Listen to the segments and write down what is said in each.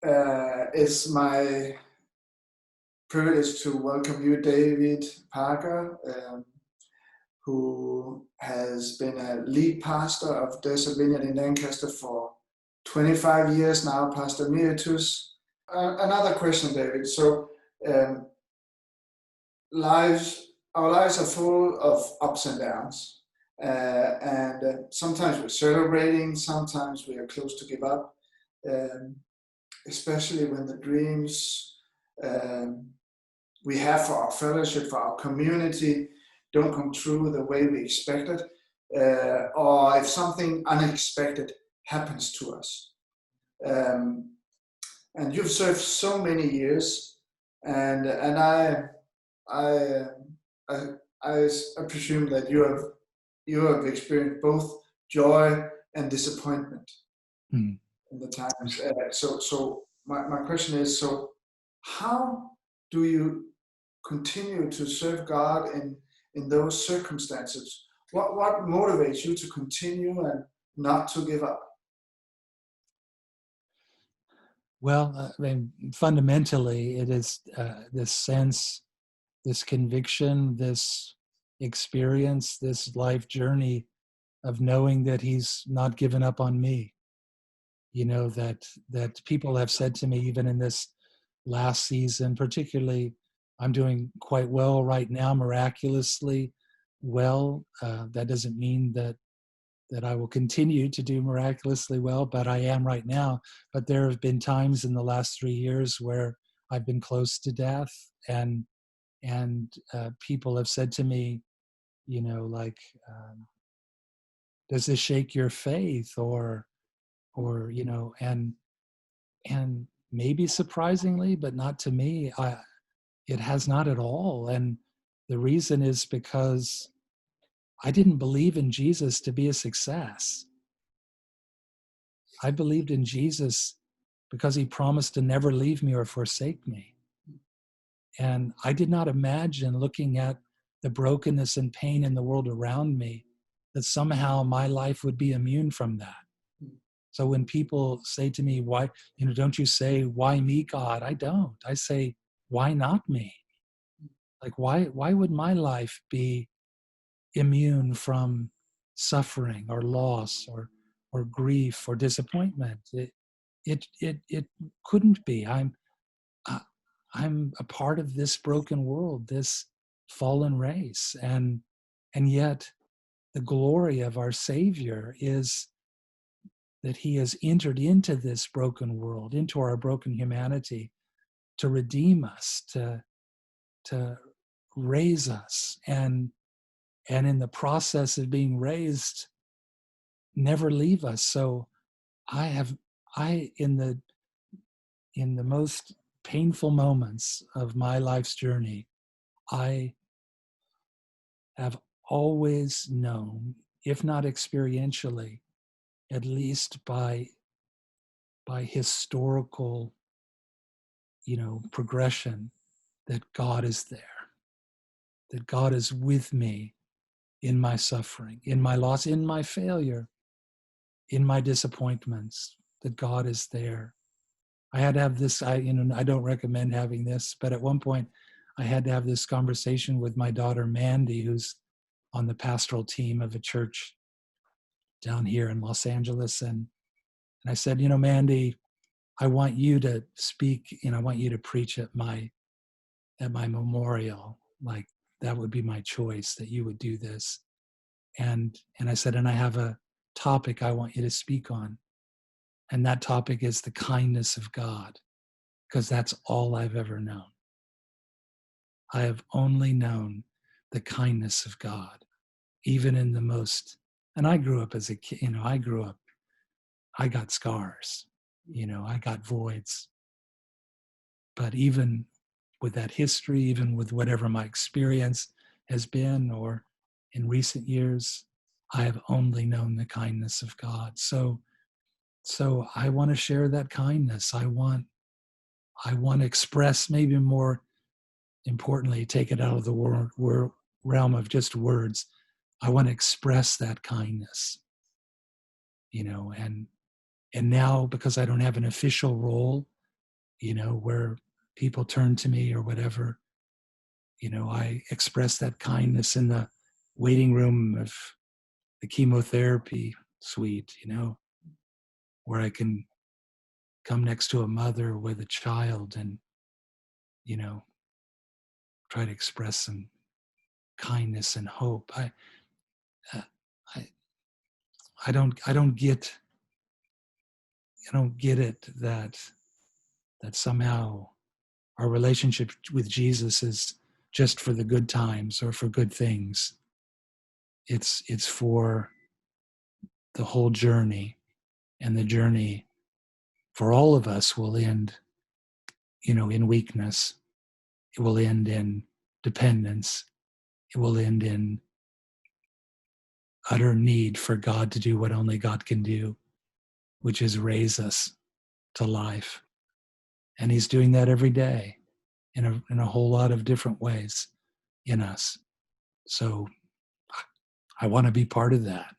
It's my privilege to welcome you, David Parker, who has been a lead pastor of Desert Vineyard in Lancaster for 25 years now, Pastor Emeritus. Another question, David. So, um, our lives are full of ups and downs, and sometimes we're celebrating, sometimes we are close to give up, um, especially when the dreams um, we have for our fellowship, for our community, don't come true the way we expected, or if something unexpected happens to us. And you've served so many years, and I I, I presume that you have experienced both joy and disappointment Mm. in the times. So my question is, so how do you continue to serve God in those circumstances? What motivates you to continue and not to give up? Well, I mean, fundamentally, it is this sense, this conviction, this experience, this life journey of knowing that He's not given up on me. You know, that people have said to me, even in this last season, particularly, I'm doing quite well right now, miraculously well. That doesn't mean that I will continue to do miraculously well, but I am right now. But there have been times in the last 3 years where I've been close to death, and people have said to me, you know, like, does this shake your faith, or you know, and maybe surprisingly, but not to me, it has not at all. And the reason is because I didn't believe in Jesus to be a success. I believed in Jesus because He promised to never leave me or forsake me. And I did not imagine, looking at the brokenness and pain in the world around me, that somehow my life would be immune from that. So when people say to me, why, you know, don't you say, why me, God? I don't. I say, why not me? Like, why would my life be immune from suffering or loss or grief or disappointment? It couldn't be. I'm a part of this broken world, this fallen race, and yet the glory of our Savior is that He has entered into this broken world, into our broken humanity, to redeem us, to raise us, and in the process of being raised, never leave us. So in the most painful moments of my life's journey, I have always known, if not experientially, at least by historical, you know, progression, that God is there, that God is with me in my suffering, in my loss, in my failure, in my disappointments, that God is there. I had to have this, I don't recommend having this, but at one point I had to have this conversation with my daughter, Mandy, who's on the pastoral team of a church down here in Los Angeles. And I said, you know, Mandy, I want you to speak, I want you to preach at my memorial. Like, that would be my choice, that you would do this. And I said, and I have a topic I want you to speak on. And that topic is the kindness of God, because that's all I've ever known. I have only known the kindness of God, even in the most, and I grew up as a kid, I got scars, I got voids. But even with that history, even with whatever my experience has been, or in recent years, I have only known the kindness of God. So I want to share that kindness. I want to express, maybe more importantly, take it out of the realm of just words. I want to express that kindness, and now, because I don't have an official role where people turn to me or whatever. I express that kindness in the waiting room of the chemotherapy suite, where I can come next to a mother with a child and, try to express some kindness and hope. Uh, I, I don't get it that somehow our relationship with Jesus is just for the good times or for good things. It's for the whole journey, and the journey for all of us will end, in weakness. It will end in dependence. It will end in utter need for God to do what only God can do, which is raise us to life. And he's doing that every day in a whole lot of different ways in us. So I want to be part of that,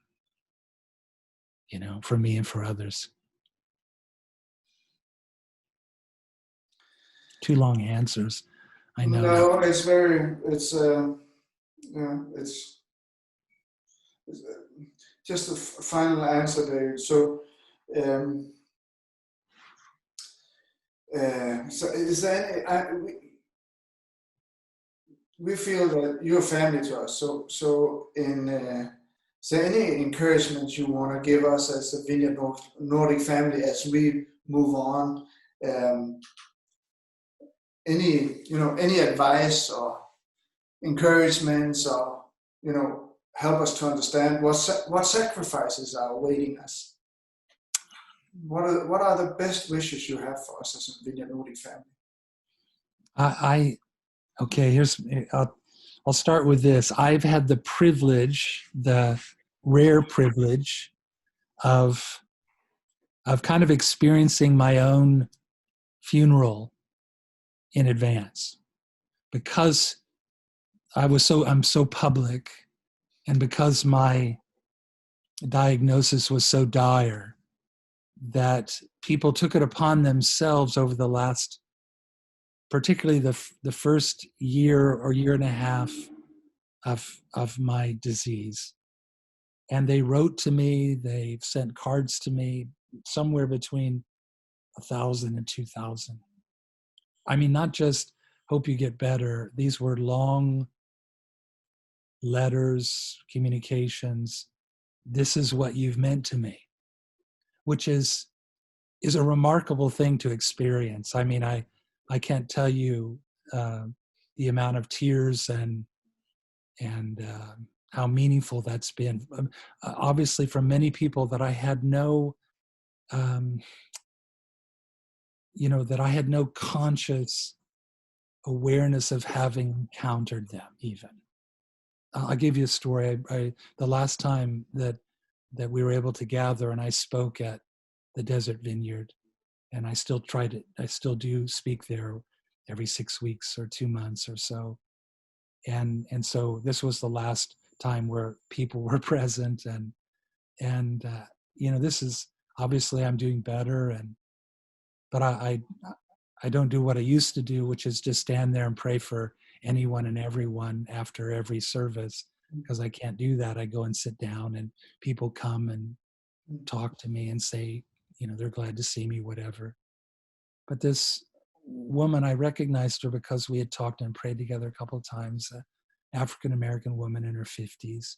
for me and for others. Too long answers, I know. No, it's just a final answer there. So, so is there any, we feel that you're family to us. So is there any encouragement you want to give us as a Vineyard Nordic family as we move on? Any advice or encouragements, or help us to understand what sacrifices are awaiting us? What are the best wishes you have for us as a Vineyard Nordic family? Okay, I'll start with this. I've had the rare privilege of kind of experiencing my own funeral in advance, because I'm so public, and because my diagnosis was so dire that people took it upon themselves over the last, particularly the first year or year and a half of my disease. And they wrote to me, they sent cards to me, somewhere between 1,000 and 2,000. I mean, not just hope you get better. These were long letters, communications. This is what you've meant to me, which is a remarkable thing to experience. I mean, I can't tell you the amount of tears and how meaningful that's been. Obviously, from many people that I had no, that I had no conscious awareness of having encountered them. Even I'll give you a story. The last time that we were able to gather, and I spoke at the Desert Vineyard, and I still do speak there every 6 weeks or 2 months or so. And so this was the last time where people were present, and this is obviously I'm doing better, but I don't do what I used to do, which is just stand there and pray for anyone and everyone after every service, because I can't do that. I go and sit down, and people come and talk to me and say, they're glad to see me, whatever. But this woman, I recognized her because we had talked and prayed together a couple of times, African-American woman in her 50s.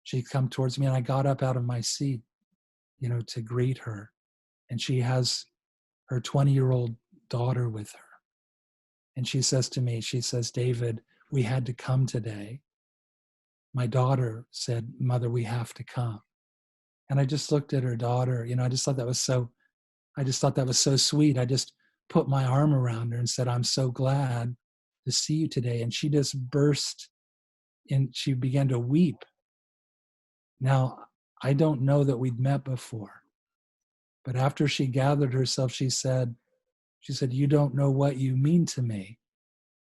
She'd come towards me, and I got up out of my seat, to greet her. And she has her 20-year-old daughter with her. And she says to me, David, we had to come today. My daughter said, Mother, we have to come. And I just looked at her daughter, I just thought that was so sweet. I just put my arm around her and said, I'm so glad to see you today. And she just burst and she began to weep. Now, I don't know that we'd met before, but after she gathered herself, she said, you don't know what you mean to me,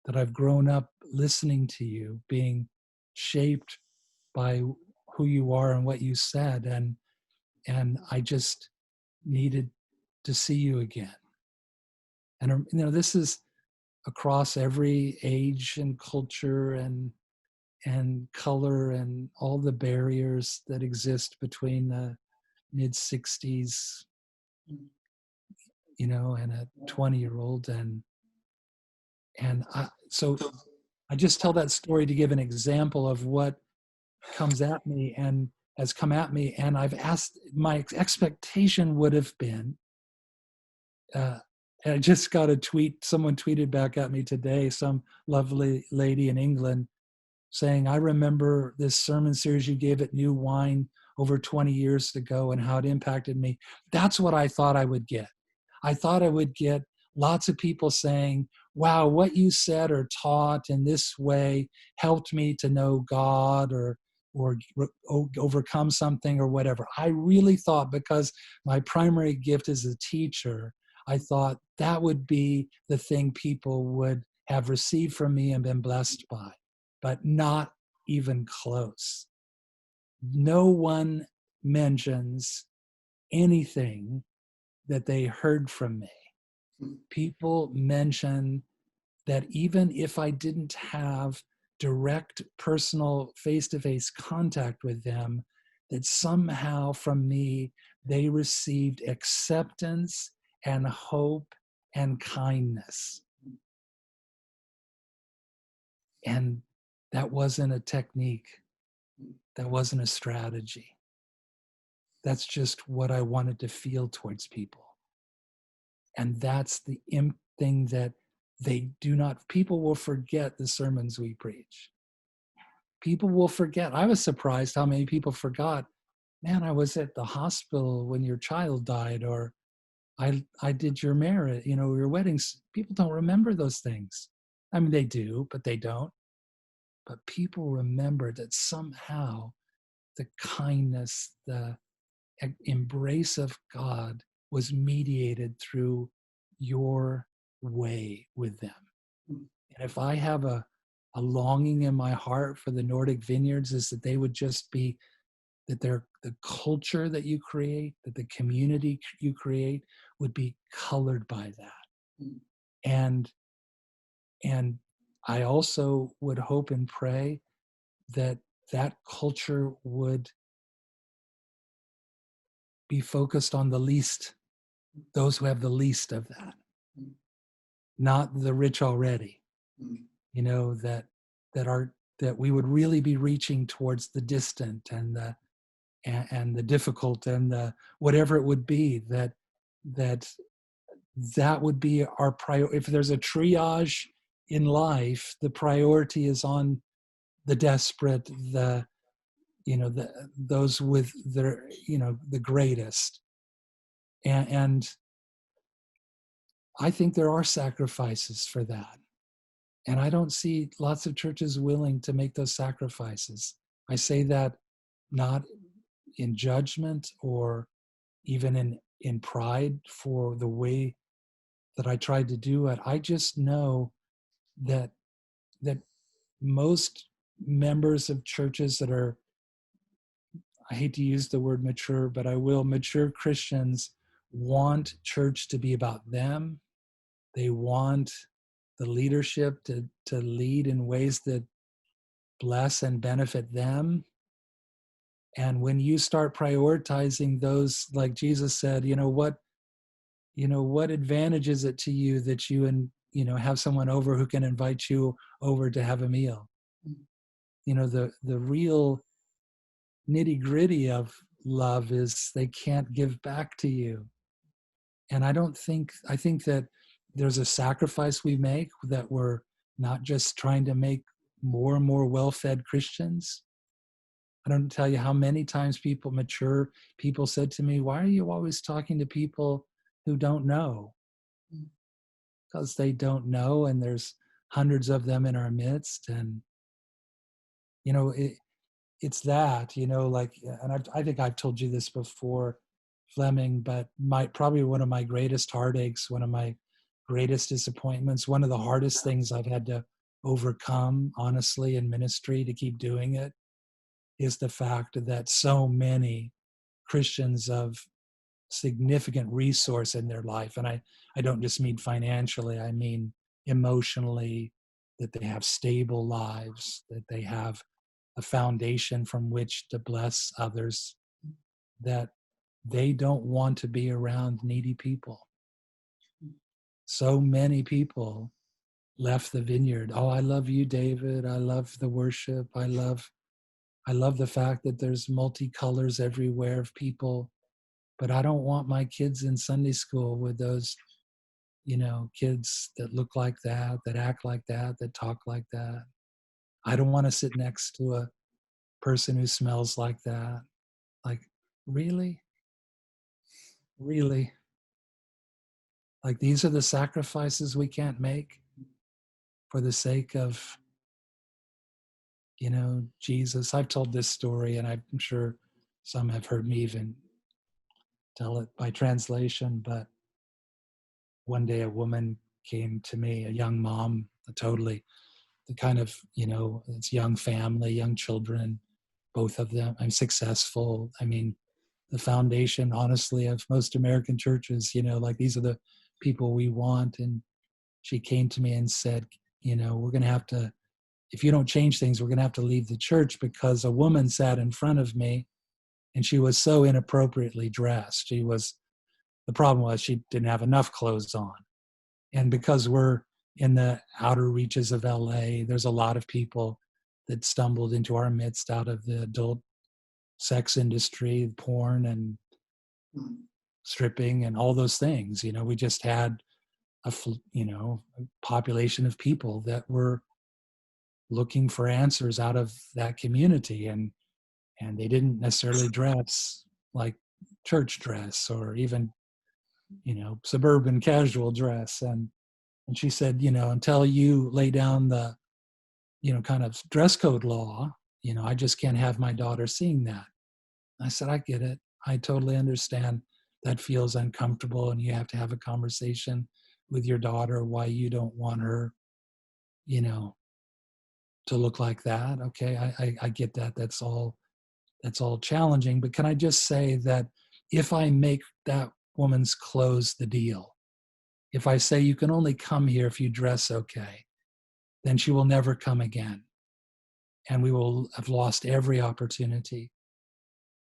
that I've grown up listening to you, being shaped by who you are and what you said. And I just needed to see you again. And this is across every age and culture and color and all the barriers that exist between the mid 60s, and a 20-year-old. So I just tell that story to give an example of what comes at me and has come at me. And I've asked, my expectation would have been, and I just got a tweet, someone tweeted back at me today, some lovely lady in England saying, I remember this sermon series you gave at New Wine over 20 years ago and how it impacted me. That's what I thought I would get. I thought I would get lots of people saying, wow, what you said or taught in this way helped me to know God or overcome something or whatever. I really thought, because my primary gift is a teacher, I thought that would be the thing people would have received from me and been blessed by, but not even close. No one mentions anything that they heard from me. People mention that even if I didn't have direct personal face-to-face contact with them, that somehow from me they received acceptance and hope and kindness. And that wasn't a technique. That wasn't a strategy. That's just what I wanted to feel towards people. And that's the thing that people will forget the sermons we preach. People will forget. I was surprised how many people forgot, man, I was at the hospital when your child died, or I did your marriage, your weddings. People don't remember those things. I mean, they do, but they don't. But people remember that somehow the kindness, the embrace of God was mediated through your way with them. And if I have a longing in my heart for the Nordic vineyards, is that they would just be, that the culture that you create, that the community you create would be colored by that. And I also would hope and pray that culture would be focused on the least, those who have the least of that, not the rich already. That we would really be reaching towards the distant and the difficult and the whatever it would be, that would be our priority. If there's a triage in life, the priority is on the desperate, those with their, the greatest. And I think there are sacrifices for that. And I don't see lots of churches willing to make those sacrifices. I say that not in judgment or even in pride for the way that I tried to do it. I just know that most members of churches that are, I hate to use the word mature, but I will, mature Christians want church to be about them. They want the leadership to lead in ways that bless and benefit them. And when you start prioritizing those, like Jesus said, what advantage is it to you that you have someone over who can invite you over to have a meal? The real nitty-gritty of love is they can't give back to you. And I think that there's a sacrifice we make, that we're not just trying to make more and more well-fed Christians. I don't tell you how many times mature people said to me, why are you always talking to people who don't know? Because they don't know, and there's hundreds of them in our midst. And, it's that, and I think I've told you this before, Flemming, but probably one of my greatest heartaches, one of my greatest disappointments, one of the hardest things I've had to overcome, honestly, in ministry to keep doing it, is the fact that so many Christians of significant resource in their life. And I don't just mean financially, I mean emotionally, that they have stable lives, that they have a foundation from which to bless others, that they don't want to be around needy people. So many people left the vineyard. Oh, I love you, David. I love the worship. I love the fact that there's multicolors everywhere of people, but I don't want my kids in Sunday school with those, kids that look like that act like that talk like that. I don't want to sit next to a person who smells like that. Like, really? Really? Like, these are the sacrifices we can't make for the sake of, Jesus. I've told this story, and I'm sure some have heard me even tell it by translation, but one day a woman came to me, a young mom, the kind of, it's young family, young children, both of them. I'm successful. I mean, the foundation, honestly, of most American churches, like, these are the people we want. And she came to me and said, we're going to have to, if you don't change things, we're going to have to leave the church, because a woman sat in front of me and she was so inappropriately dressed. The problem was she didn't have enough clothes on. And because we're in the outer reaches of LA, there's a lot of people that stumbled into our midst out of the adult sex industry, porn and stripping and all those things. We just had a population of people that were looking for answers out of that community, and they didn't necessarily dress like church dress or even suburban casual dress. And she said, until you lay down the kind of dress code law, I just can't have my daughter seeing that. I said, I get it. I totally understand that feels uncomfortable, and you have to have a conversation with your daughter why you don't want her to look like that. Okay, I get that. That's all challenging. But can I just say that if I make that woman's clothes the deal, if I say you can only come here if you dress okay, then she will never come again. And we will have lost every opportunity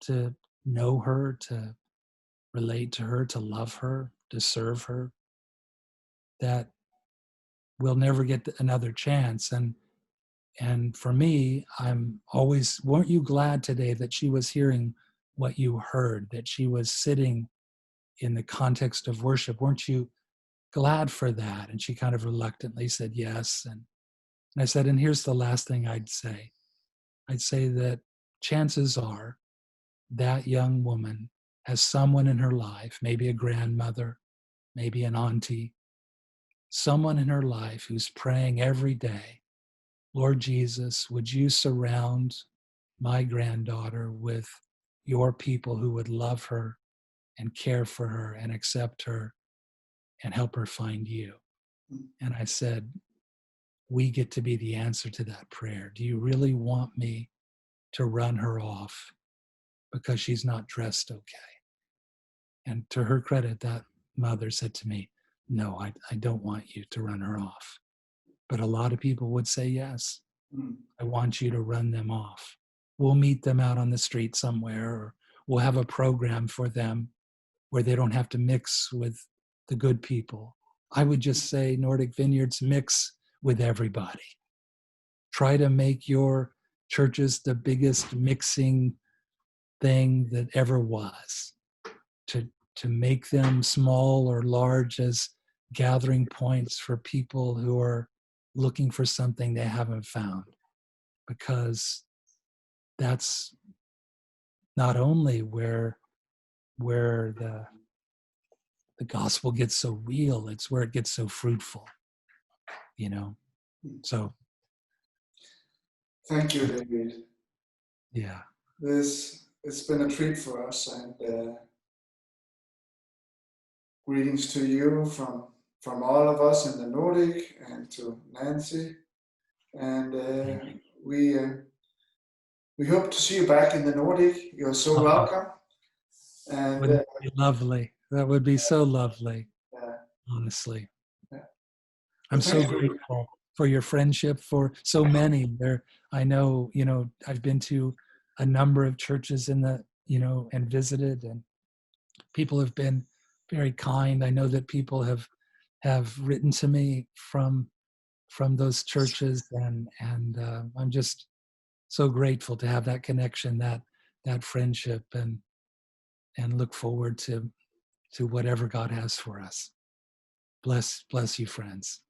to know her, to relate to her, to love her, to serve her. That we'll never get another chance. And for me, weren't you glad today that she was hearing what you heard, that she was sitting in the context of worship? Weren't you glad for that? And she kind of reluctantly said yes. And I said, and here's the last thing I'd say. I'd say that chances are that young woman has someone in her life, maybe a grandmother, maybe an auntie, someone in her life who's praying every day, Lord Jesus, would you surround my granddaughter with your people who would love her and care for her and accept her and help her find you? And I said, we get to be the answer to that prayer. Do you really want me to run her off because she's not dressed okay? And to her credit, that mother said to me, no, I don't want you to run her off. But a lot of people would say yes. I want you to run them off. We'll meet them out on the street somewhere, or we'll have a program for them where they don't have to mix with the good people. I would just say, Nordic Vineyards, mix with everybody. Try to make your churches the biggest mixing thing that ever was. To make them small or large as gathering points for people who are looking for something they haven't found. Because that's not only where the gospel gets so real, it's where it gets so fruitful, So thank you, David. Yeah. It's been a treat for us, and greetings to you from all of us in the Nordic, and to Nancy. And we hope to see you back in the Nordic. You're so welcome. And be lovely. That would be so lovely, Yeah, honestly. yeah. I'm But so thanks for grateful for your friendship, for so many there. I know, I've been to a number of churches and visited, and people have been very kind. I know that people have written to me from those churches, and I'm just so grateful to have that connection, that friendship, and look forward to whatever God has for us. Bless you, friends.